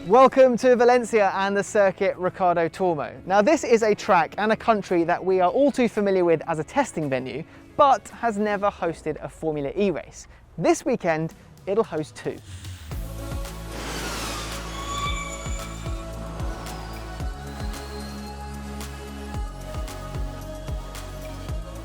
Welcome to Valencia and the Circuit Ricardo Tormo. Now this is a track and a country that we are all too familiar with as a testing venue, but has never hosted a Formula E race. This weekend, it'll host two.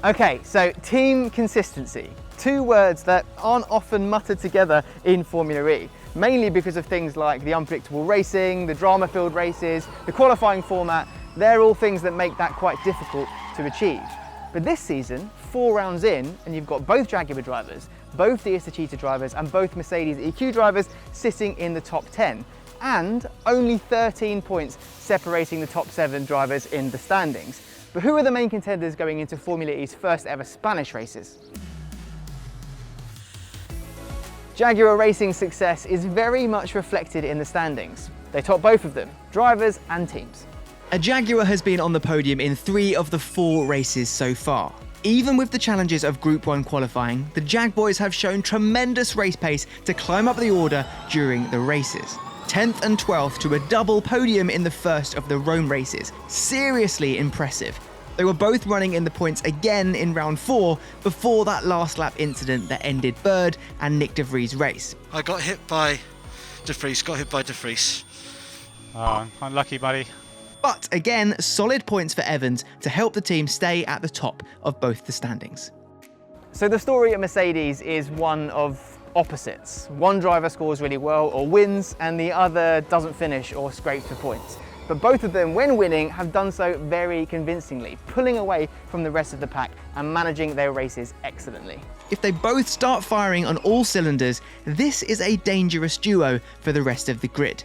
Okay, so team consistency. Two words that aren't often muttered together in Formula E, mainly because of things like the unpredictable racing, the drama-filled races, the qualifying format. They're all things that make that quite difficult to achieve. But this season, 4 rounds in, and you've got both Jaguar drivers, both Techeetah drivers, and both Mercedes EQ drivers sitting in the top 10, and only 13 points separating the top 7 drivers in the standings. But who are the main contenders going into Formula E's first ever Spanish races? Jaguar Racing's success is very much reflected in the standings. They top both of them, drivers and teams. A Jaguar has been on the podium in 3 of the 4 races so far. Even with the challenges of Group 1 qualifying, the Jag boys have shown tremendous race pace to climb up the order during the races. 10th and 12th to a double podium in the first of the Rome races. Seriously impressive. They were both running in the points again in round 4 before that last lap incident that ended Bird and Nick De Vries' race. I got hit by De Vries, Oh, unlucky, buddy. But again, solid points for Evans to help the team stay at the top of both the standings. So the story at Mercedes is one of opposites. One driver scores really well or wins, and the other doesn't finish or scrapes for points. But both of them, when winning, have done so very convincingly, pulling away from the rest of the pack and managing their races excellently. If they both start firing on all cylinders, this is a dangerous duo for the rest of the grid.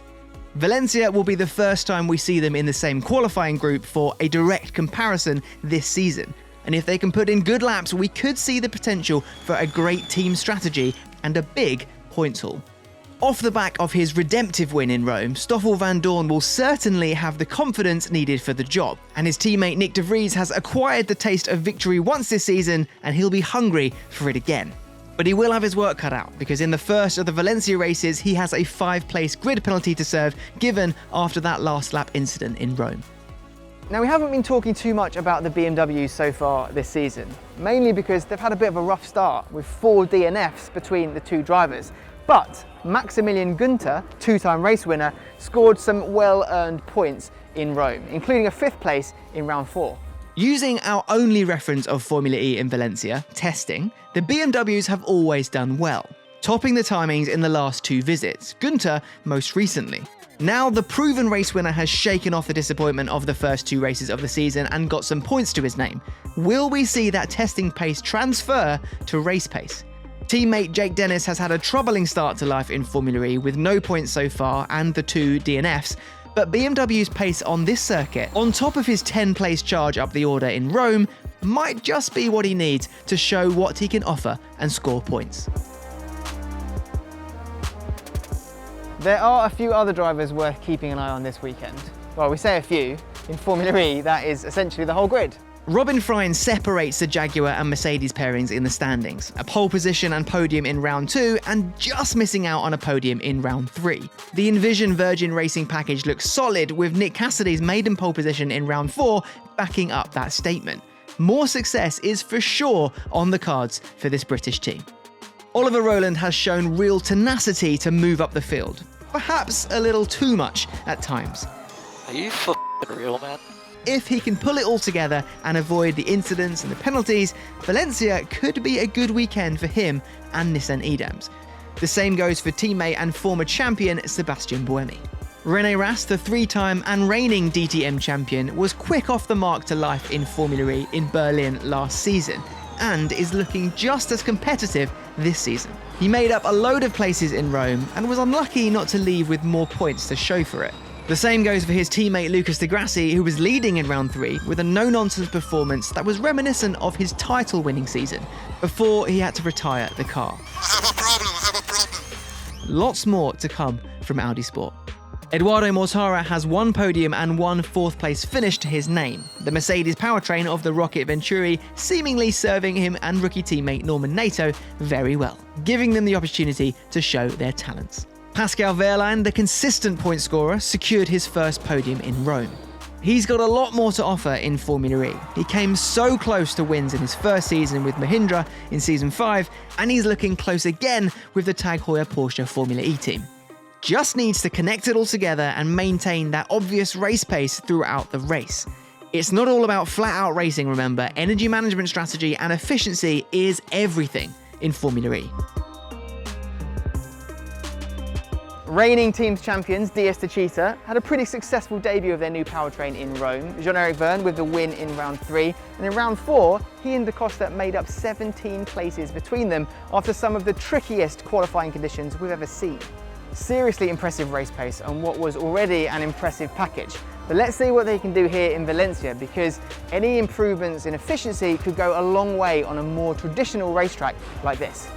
Valencia will be the first time we see them in the same qualifying group for a direct comparison this season. And if they can put in good laps, we could see the potential for a great team strategy and a big points haul. Off the back of his redemptive win in Rome, Stoffel Vandoorne will certainly have the confidence needed for the job, and his teammate Nick De Vries has acquired the taste of victory once this season, and he'll be hungry for it again. But he will have his work cut out, because in the first of the Valencia races, he has a 5-place grid penalty to serve, given after that last lap incident in Rome. Now, we haven't been talking too much about the BMWs so far this season, mainly because they've had a bit of a rough start with 4 DNFs between the 2 drivers. But Maximilian Günther, 2-time race winner, scored some well-earned points in Rome, including a 5th place in round 4. Using our only reference of Formula E in Valencia, testing, the BMWs have always done well, topping the timings in the last 2 visits, Günther most recently. Now the proven race winner has shaken off the disappointment of the first 2 races of the season and got some points to his name. Will we see that testing pace transfer to race pace? Teammate Jake Dennis has had a troubling start to life in Formula E with no points so far and the 2 DNFs, but BMW's pace on this circuit, on top of his 10-place charge up the order in Rome, might just be what he needs to show what he can offer and score points. There are a few other drivers worth keeping an eye on this weekend. Well, we say a few. In Formula E, that is essentially the whole grid. Robin Frein separates the Jaguar and Mercedes pairings in the standings, a pole position and podium in round 2 and just missing out on a podium in round 3. The Envision Virgin Racing package looks solid, with Nick Cassidy's maiden pole position in round 4 backing up that statement. More success is for sure on the cards for this British team. Oliver Rowland has shown real tenacity to move up the field, perhaps a little too much at times. Are you f***ing real, man? If he can pull it all together and avoid the incidents and the penalties, Valencia could be a good weekend for him and Nissan Edams. The same goes for teammate and former champion Sebastian Buemi. René Rast, the 3-time and reigning DTM champion, was quick off the mark to life in Formula E in Berlin last season, and is looking just as competitive this season. He made up a load of places in Rome and was unlucky not to leave with more points to show for it. The same goes for his teammate Lucas Di Grassi, who was leading in round 3 with a no-nonsense performance that was reminiscent of his title-winning season, before he had to retire the car. I have a problem. Lots more to come from Audi Sport. Eduardo Mortara has 1 podium and 1 4th-place finish to his name, the Mercedes powertrain of the Rocket Venturi seemingly serving him and rookie teammate Norman Nato very well, giving them the opportunity to show their talents. Pascal Wehrlein, the consistent point scorer, secured his first podium in Rome. He's got a lot more to offer in Formula E. He came so close to wins in his first season with Mahindra in Season 5, and he's looking close again with the Tag Heuer Porsche Formula E team. Just needs to connect it all together and maintain that obvious race pace throughout the race. It's not all about flat-out racing, remember. Energy management strategy and efficiency is everything in Formula E. Reigning teams champions DS Techeetah had a pretty successful debut of their new powertrain in Rome. Jean-Eric Vergne with the win in round 3, and in round 4 he and Da Costa made up 17 places between them after some of the trickiest qualifying conditions we've ever seen. Seriously impressive race pace on what was already an impressive package. But let's see what they can do here in Valencia, because any improvements in efficiency could go a long way on a more traditional racetrack like this.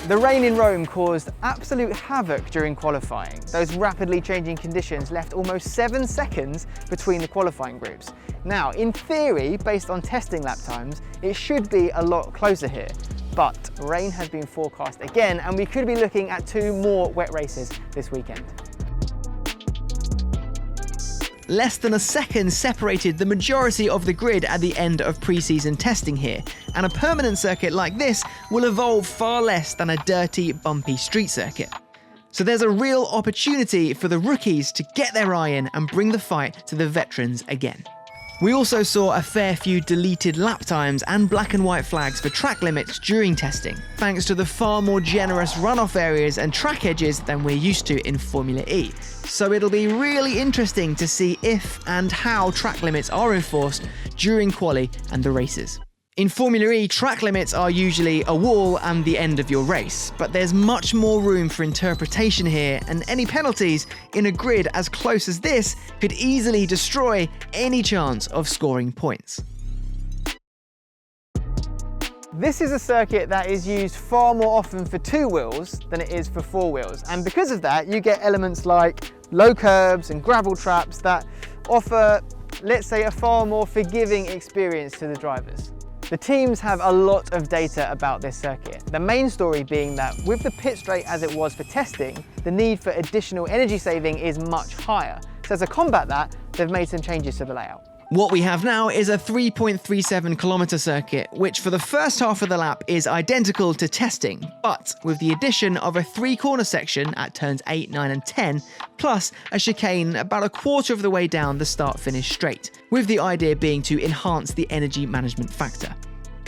The rain in Rome caused absolute havoc during qualifying. Those rapidly changing conditions left almost 7 seconds between the qualifying groups. Now, in theory, based on testing lap times, it should be a lot closer here. But rain has been forecast again, and we could be looking at 2 more wet races this weekend. Less than a second separated the majority of the grid at the end of pre-season testing here, and a permanent circuit like this will evolve far less than a dirty, bumpy street circuit. So there's a real opportunity for the rookies to get their eye in and bring the fight to the veterans again. We also saw a fair few deleted lap times and black and white flags for track limits during testing, thanks to the far more generous runoff areas and track edges than we're used to in Formula E. So it'll be really interesting to see if and how track limits are enforced during quali and the races. In Formula E, track limits are usually a wall and the end of your race, but there's much more room for interpretation here, and any penalties in a grid as close as this could easily destroy any chance of scoring points. This is a circuit that is used far more often for 2 wheels than it is for 4 wheels, and because of that you get elements like low curbs and gravel traps that offer, let's say, a far more forgiving experience to the drivers. The teams have a lot of data about this circuit, the main story being that with the pit straight as it was for testing, the need for additional energy saving is much higher. So to combat that, they've made some changes to the layout. What we have now is a 3.37 kilometer circuit, which for the first half of the lap is identical to testing, but with the addition of a 3-corner section at turns 8, 9 and 10, plus a chicane about a quarter of the way down the start-finish straight, with the idea being to enhance the energy management factor.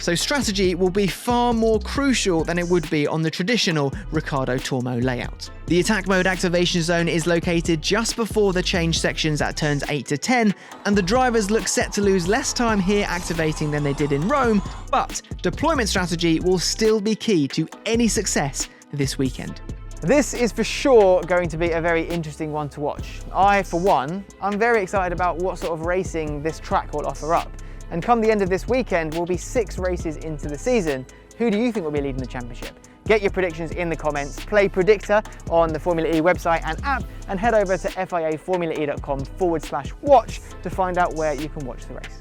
So strategy will be far more crucial than it would be on the traditional Ricardo Tormo layout. The attack mode activation zone is located just before the change sections at turns 8 to 10, and the drivers look set to lose less time here activating than they did in Rome, but deployment strategy will still be key to any success this weekend. This is for sure going to be a very interesting one to watch. I, for one, I'm very excited about what sort of racing this track will offer up. And come the end of this weekend, we'll be 6 races into the season. Who do you think will be leading the championship? Get your predictions in the comments, play Predictor on the Formula E website and app, and head over to FIAFormulaE.com/watch to find out where you can watch the race.